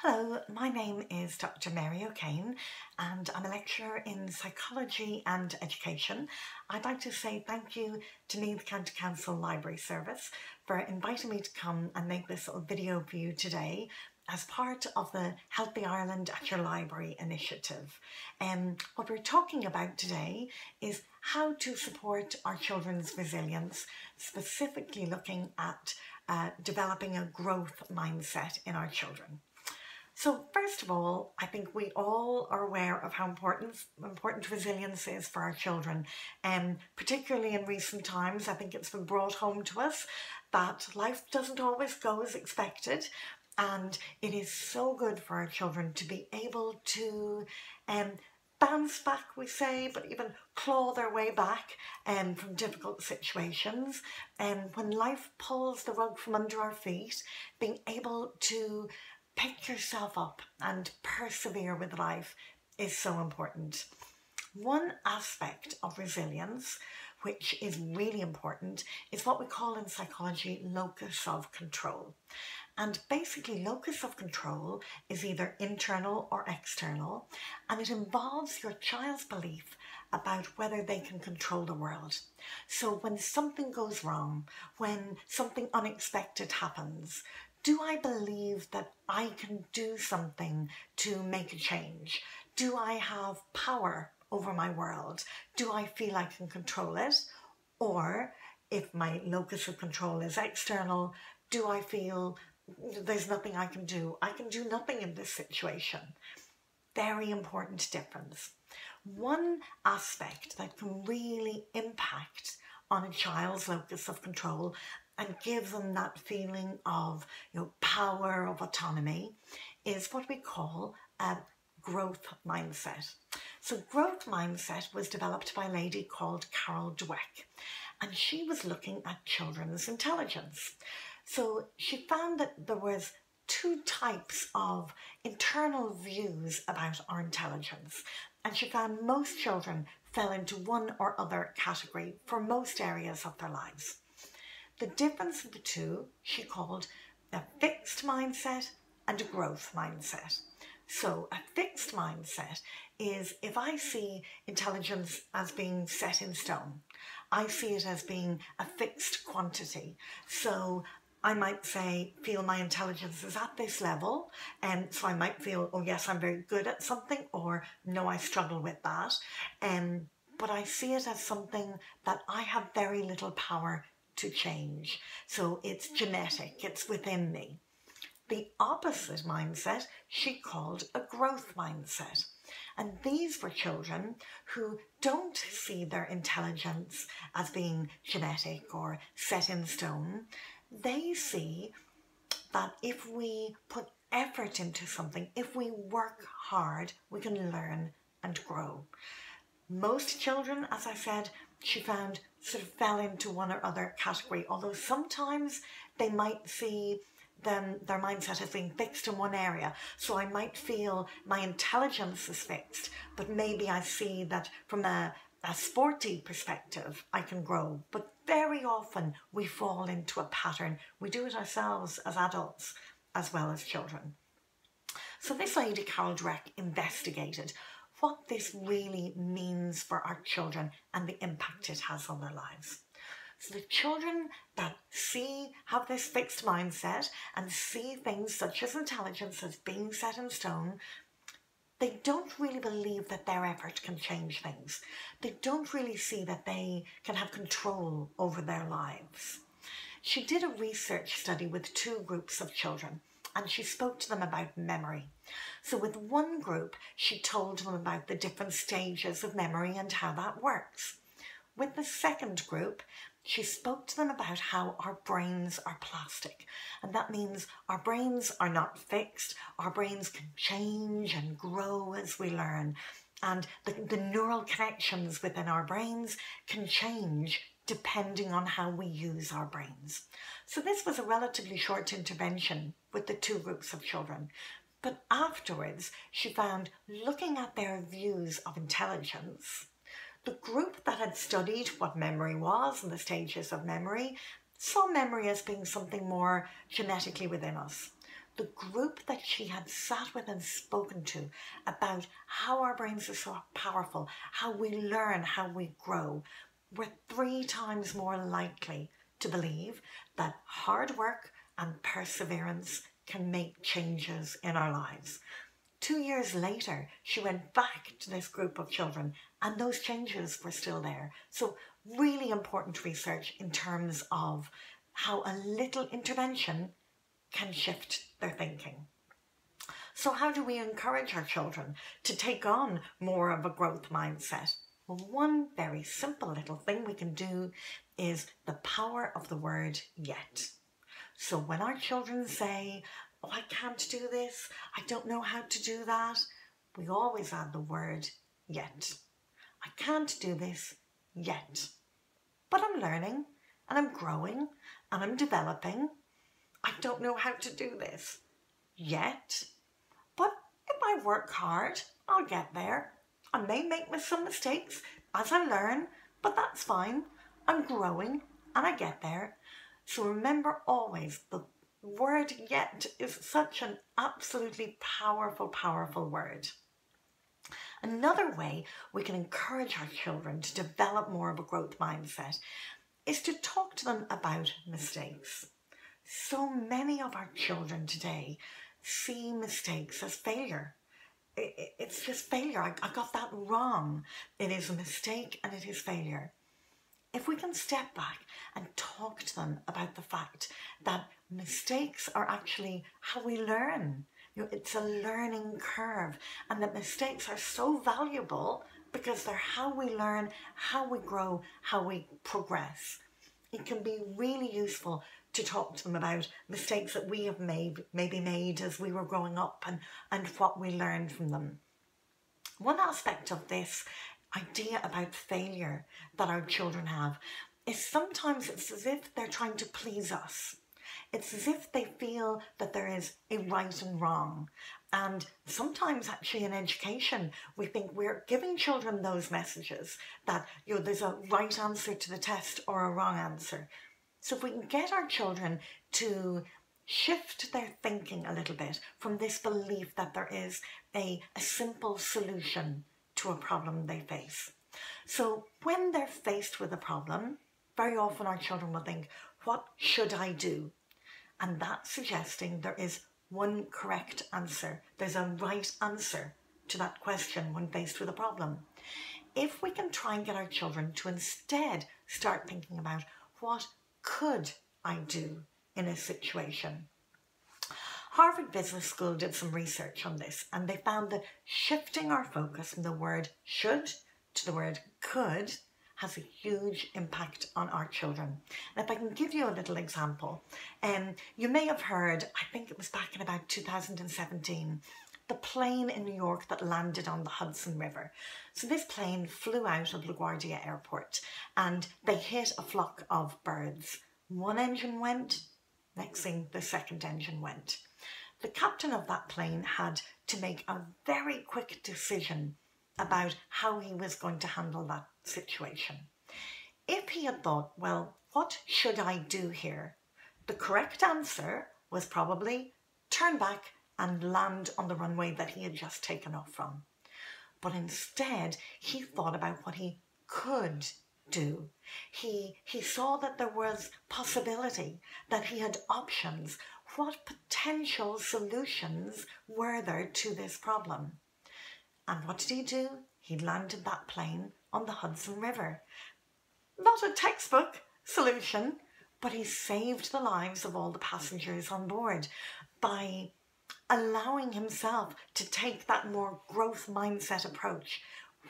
Hello, my name is Dr. Mary O'Kane and I'm a lecturer in psychology and education. I'd like to say thank you to Meath County Council Library Service for inviting me to come and make this little video for you today as part of the Healthy Ireland at Your Library initiative. What we're talking about today is how to support our children's resilience, specifically looking at developing a growth mindset in our children. So first of all, I think we all are aware of how important resilience is for our children. Particularly in recent times, I think it's been brought home to us that life doesn't always go as expected. And it is so good for our children to be able to bounce back, we say, but even claw their way back from difficult situations. When life pulls the rug from under our feet, being able to pick yourself up and persevere with life is so important. One aspect of resilience, which is really important, is what we call in psychology locus of control. And basically, locus of control is either internal or external, and it involves your child's belief about whether they can control the world. So when something goes wrong, when something unexpected happens, do I believe that I can do something to make a change? Do I have power over my world? Do I feel I can control it? Or if my locus of control is external, do I feel there's nothing I can do? I can do nothing in this situation. Very important difference. One aspect that can really impact on a child's locus of control and give them that feeling of power, of autonomy, is what we call a growth mindset. So growth mindset was developed by a lady called Carol Dweck, and she was looking at children's intelligence. So she found that there was two types of internal views about our intelligence, and she found most children fell into one or other category for most areas of their lives. The difference of the two she called a fixed mindset and a growth mindset. So a fixed mindset is if I see intelligence as being set in stone, I see it as being a fixed quantity. So I might feel my intelligence is at this level, and so I might feel, oh yes, I'm very good at something, or no, I struggle with that. But I see it as something that I have very little power to change. So it's genetic, it's within me. The opposite mindset she called a growth mindset. And these were children who don't see their intelligence as being genetic or set in stone. They see that if we put effort into something, if we work hard, we can learn and grow. Most children, as I said, she found sort of fell into one or other category, although sometimes they might see their mindset as being fixed in one area. So I might feel my intelligence is fixed, but maybe I see that from a sporty perspective, I can grow. But very often we fall into a pattern. We do it ourselves as adults as well as children. So this lady, Carol Dweck, investigated what this really means for our children and the impact it has on their lives. So the children that have this fixed mindset and see things such as intelligence as being set in stone, they don't really believe that their effort can change things. They don't really see that they can have control over their lives. She did a research study with two groups of children, and she spoke to them about memory. So with one group, she told them about the different stages of memory and how that works. With the second group, she spoke to them about how our brains are plastic. And that means our brains are not fixed. Our brains can change and grow as we learn. And the neural connections within our brains can change depending on how we use our brains. So this was a relatively short intervention with the two groups of children. But afterwards, she found, looking at their views of intelligence, the group that had studied what memory was and the stages of memory saw memory as being something more genetically within us. the group that she had sat with and spoken to about how our brains are so powerful, how we learn, how we grow, were 3 times more likely to believe that hard work and perseverance can make changes in our lives. 2 years later, she went back to this group of children and those changes were still there. So really important research in terms of how a little intervention can shift their thinking. So how do we encourage our children to take on more of a growth mindset? Well, one very simple little thing we can do is the power of the word yet. So when our children say, oh, I can't do this, I don't know how to do that, we always add the word yet. I can't do this yet, but I'm learning and I'm growing and I'm developing. I don't know how to do this yet, but if I work hard, I'll get there. I may make some mistakes as I learn, but that's fine. I'm growing and I get there. So remember always, the word yet is such an absolutely powerful, powerful word. Another way we can encourage our children to develop more of a growth mindset is to talk to them about mistakes. So many of our children today see mistakes as failure. It's just failure. I got that wrong. It is a mistake and it is failure. If we can step back and talk to them about the fact that mistakes are actually how we learn. It's a learning curve, and that mistakes are so valuable because they're how we learn, how we grow, how we progress. It can be really useful to talk to them about mistakes that we have maybe made as we were growing up and what we learned from them. One aspect of this idea about failure that our children have is sometimes it's as if they're trying to please us. It's as if they feel that there is a right and wrong. And sometimes actually in education, we think we're giving children those messages that, there's a right answer to the test or a wrong answer. So if we can get our children to shift their thinking a little bit from this belief that there is a simple solution to a problem they face. So when they're faced with a problem, very often our children will think, what should I do? And that's suggesting there is one correct answer. There's a right answer to that question when faced with a problem. If we can try and get our children to instead start thinking about what could I do in a situation. Harvard Business School did some research on this and they found that shifting our focus from the word should to the word could has a huge impact on our children. And if I can give you a little example, you may have heard, I think it was back in about 2017, the plane in New York that landed on the Hudson River. So this plane flew out of LaGuardia Airport and they hit a flock of birds. One engine went, next thing the second engine went. The captain of that plane had to make a very quick decision about how he was going to handle that situation. If he had thought, well, what should I do here? The correct answer was probably turn back and land on the runway that he had just taken off from. But instead, he thought about what he could do. He saw that there was possibility, that he had options. What potential solutions were there to this problem? And what did he do? He landed that plane on the Hudson River. Not a textbook solution, but he saved the lives of all the passengers on board by allowing himself to take that more growth mindset approach.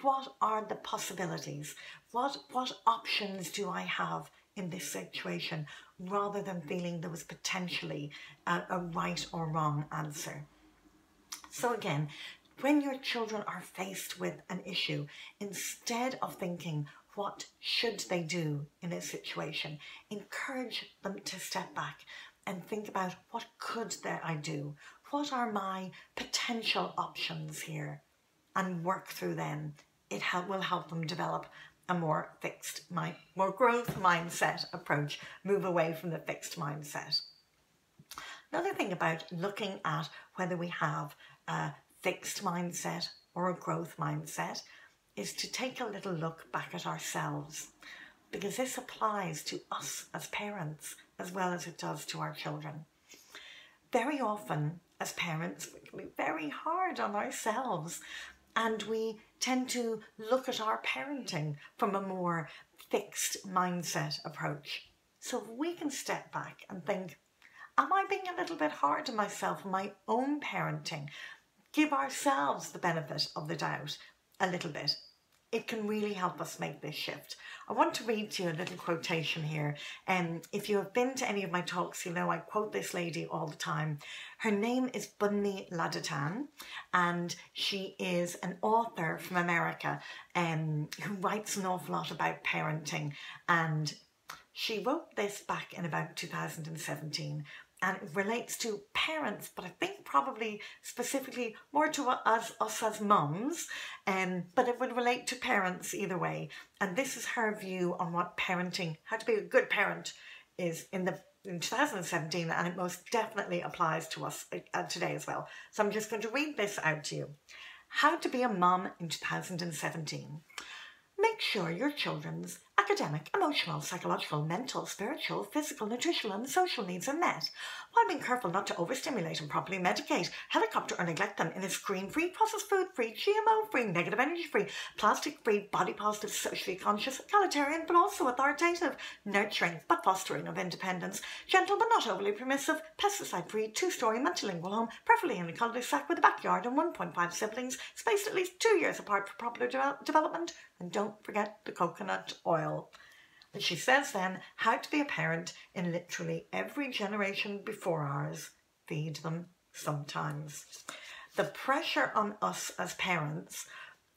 What are the possibilities? What options do I have in this situation, rather than feeling there was potentially a right or wrong answer? So again, when your children are faced with an issue, instead of thinking, what should they do in a situation, encourage them to step back and think about what could I do? What are my potential options here? And work through them. It will help them develop a more growth mindset approach, move away from the fixed mindset. Another thing about looking at whether we have a fixed mindset or a growth mindset is to take a little look back at ourselves, because this applies to us as parents as well as it does to our children. Very often as parents we can be very hard on ourselves, and we tend to look at our parenting from a more fixed mindset approach. So if we can step back and think, am I being a little bit hard on myself in my own parenting? Give ourselves the benefit of the doubt a little bit. It can really help us make this shift. I want to read to you a little quotation here. If you have been to any of my talks, you know I quote this lady all the time. Her name is Bunny Ladatan, and she is an author from America who writes an awful lot about parenting. And she wrote this back in about 2017. And it relates to parents, but I think probably specifically more to us as mums, but it would relate to parents either way. And this is her view on what parenting, how to be a good parent is in 2017, and it most definitely applies to us today as well. So I'm just going to read this out to you. How to be a mum in 2017. Make sure your children's academic, emotional, psychological, mental, spiritual, physical, nutritional and social needs are met, while being careful not to overstimulate and properly medicate, helicopter or neglect them in a screen-free, processed food-free, GMO-free, negative energy-free, plastic-free, body-positive, socially conscious, egalitarian but also authoritative, nurturing but fostering of independence, gentle but not overly permissive, pesticide-free, two-storey multilingual home, preferably in a cul-de-sac with a backyard and 1.5 siblings, spaced at least 2 years apart for proper development, and don't forget the coconut oil. And she says then, how to be a parent in literally every generation before ours. Feed them sometimes. The pressure on us as parents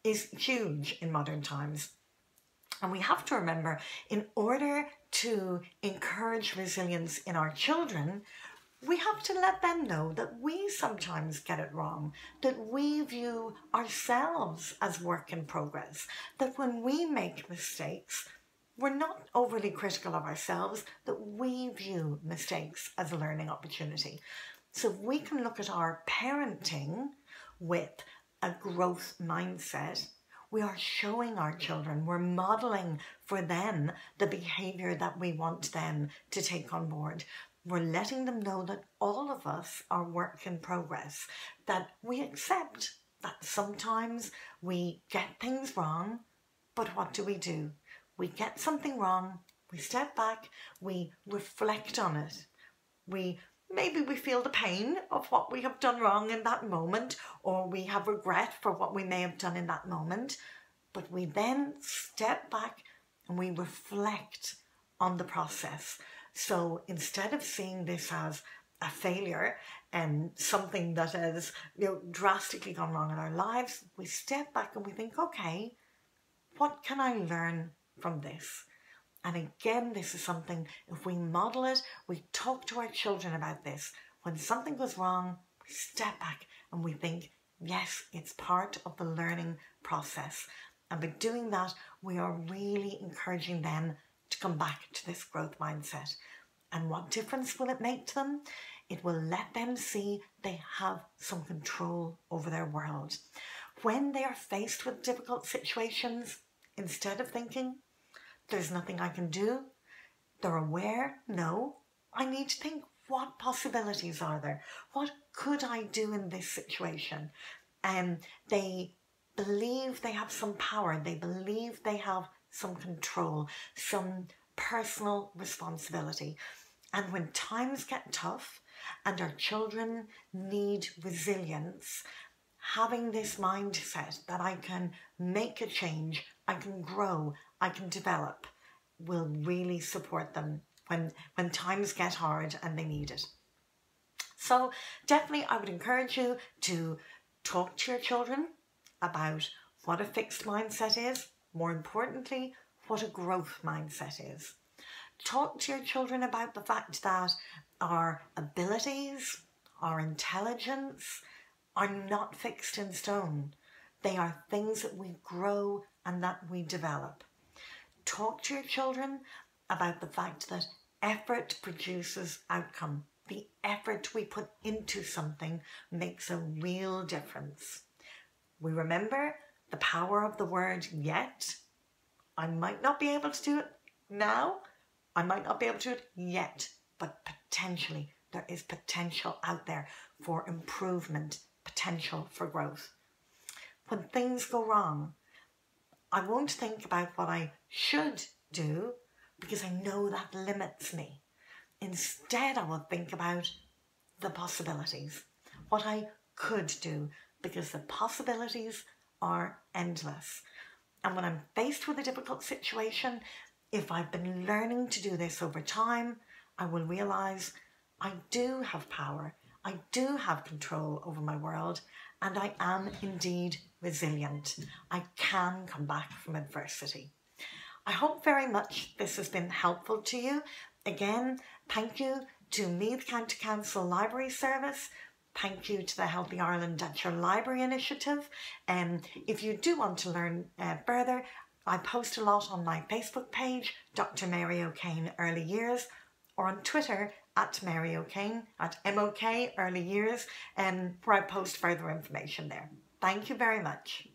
is huge in modern times. And we have to remember, in order to encourage resilience in our children, we have to let them know that we sometimes get it wrong, that we view ourselves as work in progress, that when we make mistakes, we're not overly critical of ourselves, that we view mistakes as a learning opportunity. So if we can look at our parenting with a growth mindset, we are showing our children, we're modelling for them the behaviour that we want them to take on board. We're letting them know that all of us are work in progress, that we accept that sometimes we get things wrong, but what do? We get something wrong, we step back, we reflect on it. Maybe we feel the pain of what we have done wrong in that moment, or we have regret for what we may have done in that moment, but we then step back and we reflect on the process. So instead of seeing this as a failure and something that has drastically gone wrong in our lives, we step back and we think, okay, what can I learn from this? And again, this is something, if we model it, we talk to our children about this. When something goes wrong, we step back and we think, yes, it's part of the learning process. And by doing that, we are really encouraging them to come back to this growth mindset. And what difference will it make to them? It will let them see they have some control over their world. When they are faced with difficult situations, instead of thinking, there's nothing I can do, they're aware, no, I need to think, what possibilities are there? What could I do in this situation? They believe they have some power, they believe they have some control, some personal responsibility. And when times get tough and our children need resilience, having this mindset that I can make a change, I can grow, I can develop, will really support them when times get hard and they need it. So definitely I would encourage you to talk to your children about what a fixed mindset is, more importantly, what a growth mindset is. Talk to your children about the fact that our abilities, our intelligence are not fixed in stone. They are things that we grow and that we develop. Talk to your children about the fact that effort produces outcome. the effort we put into something makes a real difference. We remember the power of the word yet. I might not be able to do it now. I might not be able to do it yet, but potentially there is potential out there for improvement, potential for growth. When things go wrong, I won't think about what I should do because I know that limits me. Instead, I will think about the possibilities, what I could do, because the possibilities are endless. And when I'm faced with a difficult situation, if I've been learning to do this over time, I will realise I do have power, I do have control over my world, and I am indeed resilient. I can come back from adversity. I hope very much this has been helpful to you. Again, thank you to Meath County Council Library Service. Thank you to the Healthy Ireland at Your Library initiative. If you do want to learn further, I post a lot on my Facebook page, Dr. Mary O'Kane Early Years, or on Twitter at Mary O'Kane, at MOK Early Years, where I post further information there. Thank you very much.